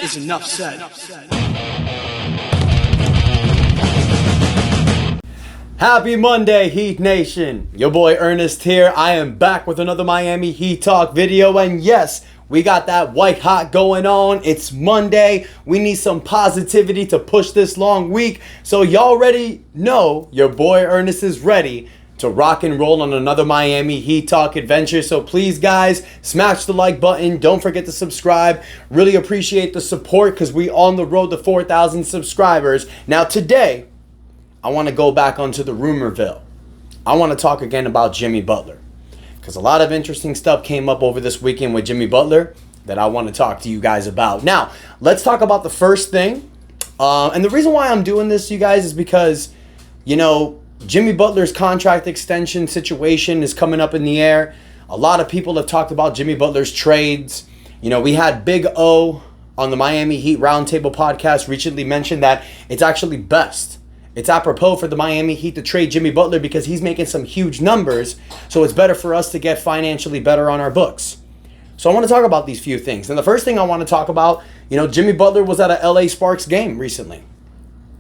is enough said. Happy Monday, Heat Nation. Your boy Ernest here. I am back with another Miami Heat Talk video. And yes, we got that white hot going on. It's Monday. We need some positivity to push this long week. So y'all already know your boy Ernest is ready to rock and roll on another Miami Heat Talk adventure. So please, guys, smash the like button. Don't forget to subscribe. Really appreciate the support because we on the road to 4,000 subscribers. Now today, I want to go back onto the rumorville. I want to talk again about Jimmy Butler because a lot of interesting stuff came up over this weekend with Jimmy Butler that I want to talk to you guys about. Now, let's talk about the first thing. And the reason why I'm doing this, you guys, is because, you know, Jimmy Butler's contract extension situation is coming up in the air. A lot of people have talked about Jimmy Butler's trades. You know, we had Big O on the Miami Heat Roundtable podcast recently mentioned that it's actually best. It's apropos for the Miami Heat to trade Jimmy Butler because he's making some huge numbers. So it's better for us to get financially better on our books. So I want to talk about these few things. And the first thing I want to talk about, you know, Jimmy Butler was at a LA Sparks game recently.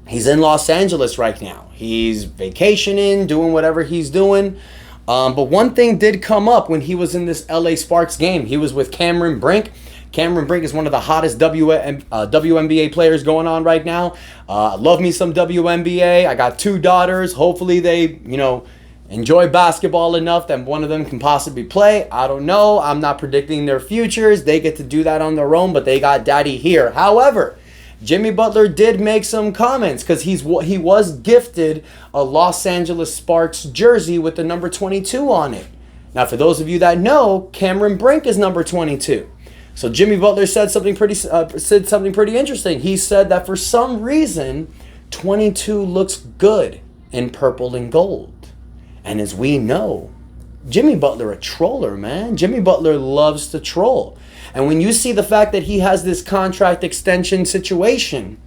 He's in Los Angeles right now. He's vacationing, doing whatever he's doing. But one thing did come up when he was in this LA Sparks game. He was with Cameron Brink. Cameron Brink is one of the hottest WNBA players going on right now. Love me some WNBA. I got 2 daughters. Hopefully they, you know, enjoy basketball enough that one of them can possibly play. I don't know. I'm not predicting their futures. They get to do that on their own, but they got daddy here. However, Jimmy Butler did make some comments because he was gifted a Los Angeles Sparks jersey with the number 22 on it. Now, for those of you that know, Cameron Brink is number 22. So Jimmy Butler said something pretty interesting. He said that for some reason, 22 looks good in purple and gold. And as we know, Jimmy Butler a troller, man. Jimmy Butler loves to troll. And when you see the fact that he has this contract extension situation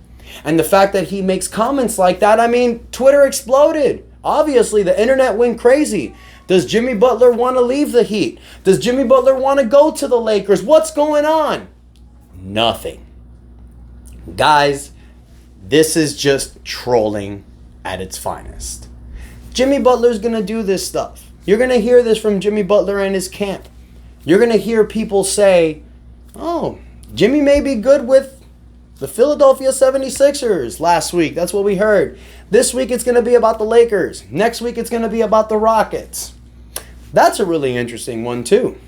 and the fact that he makes comments like that, I mean, Twitter exploded. Obviously, the internet went crazy. Does Jimmy Butler want to leave the Heat? Does Jimmy Butler want to go to the Lakers? What's going on? Nothing. Guys, this is just trolling at its finest. Jimmy Butler's going to do this stuff. You're going to hear this from Jimmy Butler and his camp. You're going to hear people say, oh, Jimmy may be good with the Philadelphia 76ers last week. That's what we heard. This week it's going to be about the Lakers. Next week it's going to be about the Rockets. That's a really interesting one too.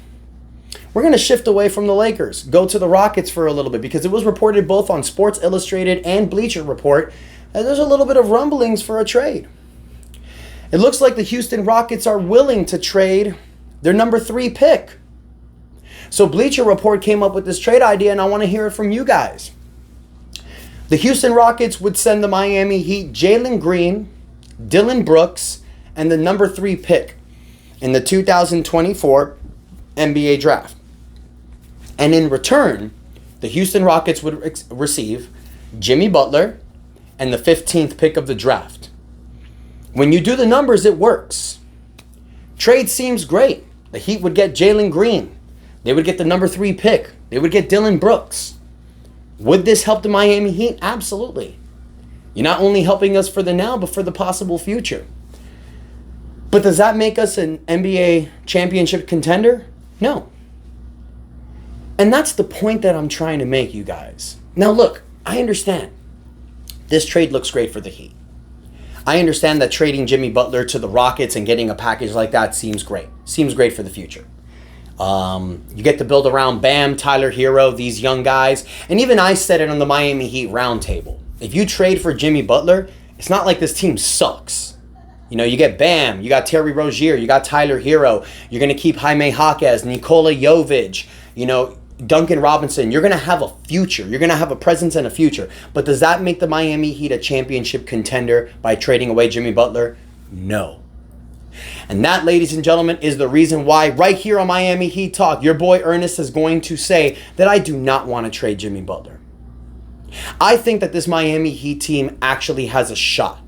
We're going to shift away from the Lakers, go to the Rockets for a little bit because it was reported both on Sports Illustrated and Bleacher Report that there's a little bit of rumblings for a trade. It looks like the Houston Rockets are willing to trade their number 3 pick. So Bleacher Report came up with this trade idea, and I want to hear it from you guys. The Houston Rockets would send the Miami Heat Jalen Green, Dillon Brooks, and the number 3 pick in the 2024 NBA Draft. And in return, the Houston Rockets would receive Jimmy Butler and the 15th pick of the draft. When you do the numbers, it works. Trade seems great. The Heat would get Jalen Green. They would get the number 3 pick. They would get Dillon Brooks. Would this help the Miami Heat? Absolutely. You're not only helping us for the now, but for the possible future. But does that make us an NBA championship contender? No. And that's the point that I'm trying to make, you guys. Now look, I understand. This trade looks great for the Heat. I understand that trading Jimmy Butler to the Rockets and getting a package like that seems great. Seems great for the future. You get to build around Bam, Tyler Hero, these young guys. And even I said it on the Miami Heat Roundtable. If you trade for Jimmy Butler, it's not like this team sucks. You know, you get Bam, you got Terry Rozier, you got Tyler Hero. You're going to keep Jaime Jaquez, Nikola Jovic, you know, Duncan Robinson. You're going to have a future. You're going to have a presence and a future. But does that make the Miami Heat a championship contender by trading away Jimmy Butler? No. And that, ladies and gentlemen, is the reason why right here on Miami Heat Talk, your boy Ernest is going to say that I do not want to trade Jimmy Butler. I think that this Miami Heat team actually has a shot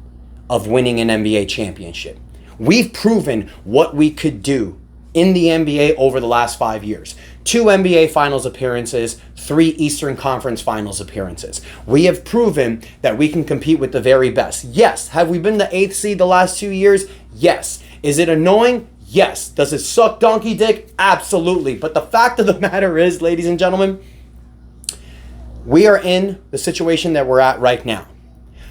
of winning an NBA championship. We've proven what we could do in the NBA over the last 5 years. 2 NBA Finals appearances, 3 Eastern Conference Finals appearances. We have proven that we can compete with the very best. Yes. Have we been the 8th seed the last 2 years? Yes. Is it annoying? Yes. Does it suck donkey dick? Absolutely. But the fact of the matter is, ladies and gentlemen, we are in the situation that we're at right now.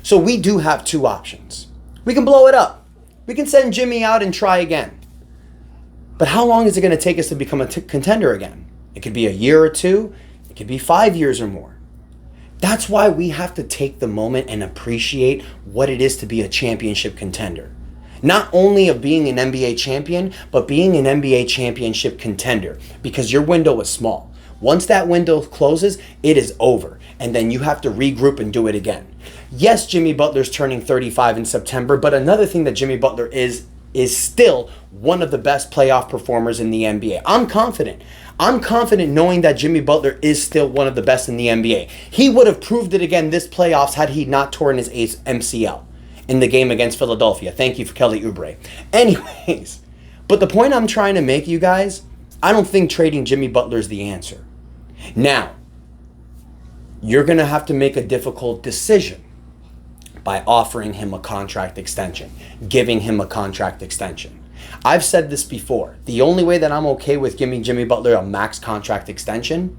So we do have 2 options. We can blow it up. We can send Jimmy out and try again. But how long is it going to take us to become a contender again? It could be a year or 2. It could be 5 years or more. That's why we have to take the moment and appreciate what it is to be a championship contender. Not only of being an NBA champion, but being an NBA championship contender, because your window is small. Once that window closes, it is over, and then you have to regroup and do it again. Yes, Jimmy Butler's turning 35 in September, but another thing that Jimmy Butler is still one of the best playoff performers in the NBA. I'm confident. I'm confident knowing that Jimmy Butler is still one of the best in the NBA. He would have proved it again this playoffs had he not torn his MCL in the game against Philadelphia. Thank you for Kelly Oubre. Anyways, but the point I'm trying to make, you guys, I don't think trading Jimmy Butler is the answer. Now, you're going to have to make a difficult decision by offering him a contract extension, giving him a contract extension. I've said this before. The only way that I'm okay with giving Jimmy Butler a max contract extension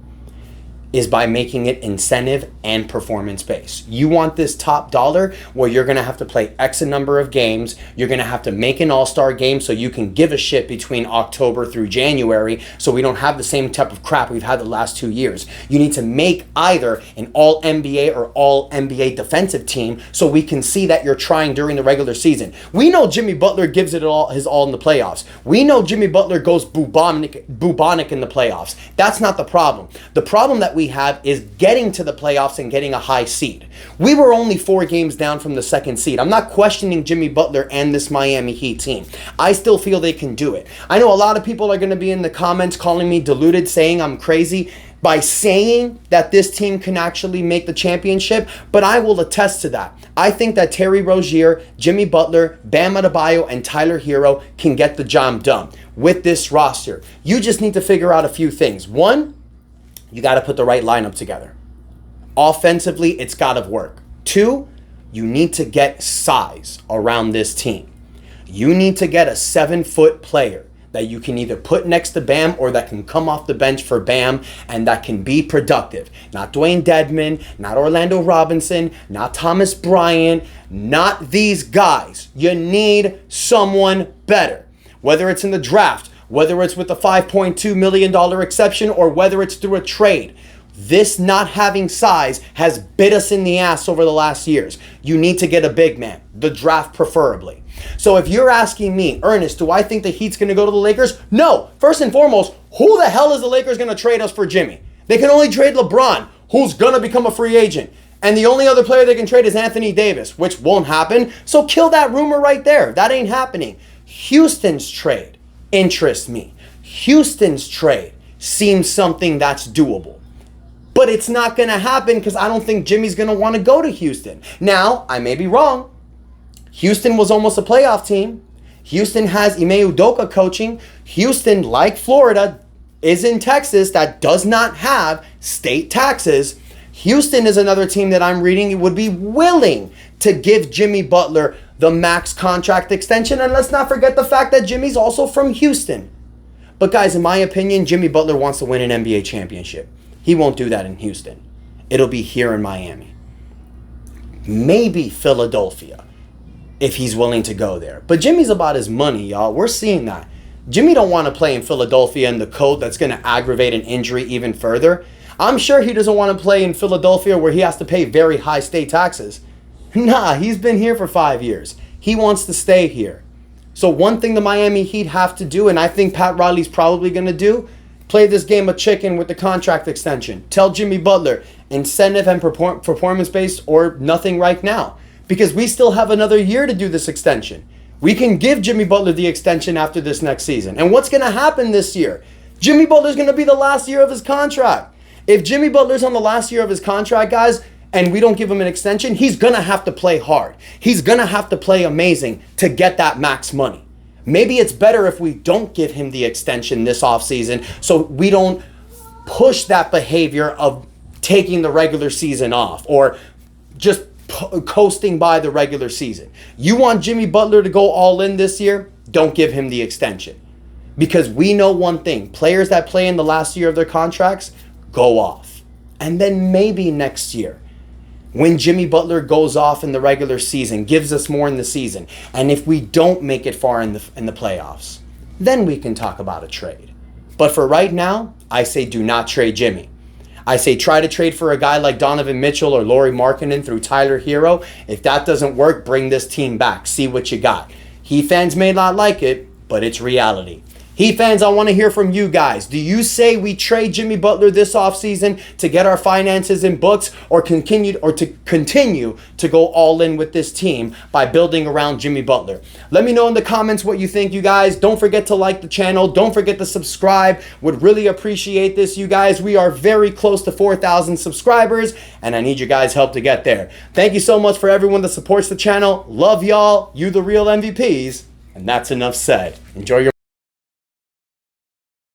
is by making it incentive and performance-based. You want this top dollar where you're going to have to play X number of games. You're going to have to make an all-star game so you can give a shit between October through January so we don't have the same type of crap we've had the last 2 years. You need to make either an all-NBA or all-NBA defensive team so we can see that you're trying during the regular season. We know Jimmy Butler gives it his all in the playoffs. We know Jimmy Butler goes bubonic in the playoffs. That's not the problem. The problem that we have is getting to the playoffs and getting a high seed. We were only 4 games down from the 2nd seed. I'm not questioning Jimmy Butler and this Miami Heat team. I still feel they can do it. I know a lot of people are going to be in the comments calling me deluded, saying I'm crazy by saying that this team can actually make the championship, but I will attest to that. I think that Terry Rozier, Jimmy Butler, Bam Adebayo, and Tyler Hero can get the job done with this roster. You just need to figure out a few things. One, you got to put the right lineup together. Offensively, it's got to work. 2, you need to get size around this team. You need to get a 7-foot player that you can either put next to Bam or that can come off the bench for Bam and that can be productive. Not Dwayne Dedmon, not Orlando Robinson, not Thomas Bryant, not these guys. You need someone better. Whether it's in the draft, whether it's with the $5.2 million exception or whether it's through a trade. This not having size has bit us in the ass over the last years. You need to get a big man, the draft preferably. So if you're asking me, Ernest, do I think the Heat's going to go to the Lakers? No. First and foremost, who the hell is the Lakers going to trade us for Jimmy? They can only trade LeBron, who's going to become a free agent. And the only other player they can trade is Anthony Davis, which won't happen. So kill that rumor right there. That ain't happening. Houston's trade interests me. Houston's trade seems something that's doable. But it's not going to happen because I don't think Jimmy's going to want to go to Houston. Now, I may be wrong. Houston was almost a playoff team. Houston has Ime Udoka coaching. Houston, like Florida, is in Texas that does not have state taxes. Houston is another team that I'm reading would be willing to give Jimmy Butler the max contract extension. And let's not forget the fact that Jimmy's also from Houston. But guys, in my opinion, Jimmy Butler wants to win an NBA championship. He won't do that in Houston. It'll be here in Miami. Maybe Philadelphia, if he's willing to go there. But Jimmy's about his money, y'all. We're seeing that. Jimmy don't want to play in Philadelphia in the code that's going to aggravate an injury even further. I'm sure he doesn't want to play in Philadelphia where he has to pay very high state taxes. Nah, he's been here for 5 years. He wants to stay here. So one thing the Miami Heat have to do, and I think Pat Riley's probably going to do, play this game of chicken with the contract extension. Tell Jimmy Butler, incentive and performance-based or nothing right now. Because we still have another year to do this extension. We can give Jimmy Butler the extension after this next season. And what's going to happen this year? Jimmy Butler's going to be the last year of his contract. If Jimmy Butler's on the last year of his contract, guys, and we don't give him an extension, he's going to have to play hard. He's going to have to play amazing to get that max money. Maybe it's better if we don't give him the extension this offseason so we don't push that behavior of taking the regular season off or just coasting by the regular season. You want Jimmy Butler to go all in this year? Don't give him the extension. Because we know one thing, players that play in the last year of their contracts go off. And then maybe next year, when Jimmy Butler goes off in the regular season, gives us more in the season, and if we don't make it far in the playoffs, then we can talk about a trade. But for right now, I say do not trade Jimmy. I say try to trade for a guy like Donovan Mitchell or Lauri Markkanen through Tyler Hero. If that doesn't work, bring this team back. See what you got. Heat fans may not like it, but it's reality. Heat fans, I want to hear from you guys. Do you say we trade Jimmy Butler this offseason to get our finances in books, or continue to go all in with this team by building around Jimmy Butler? Let me know in the comments what you think, you guys. Don't forget to like the channel. Don't forget to subscribe. Would really appreciate this, you guys. We are very close to 4,000 subscribers, and I need you guys' help to get there. Thank you so much for everyone that supports the channel. Love y'all. You the real MVPs. And that's enough said. Enjoy your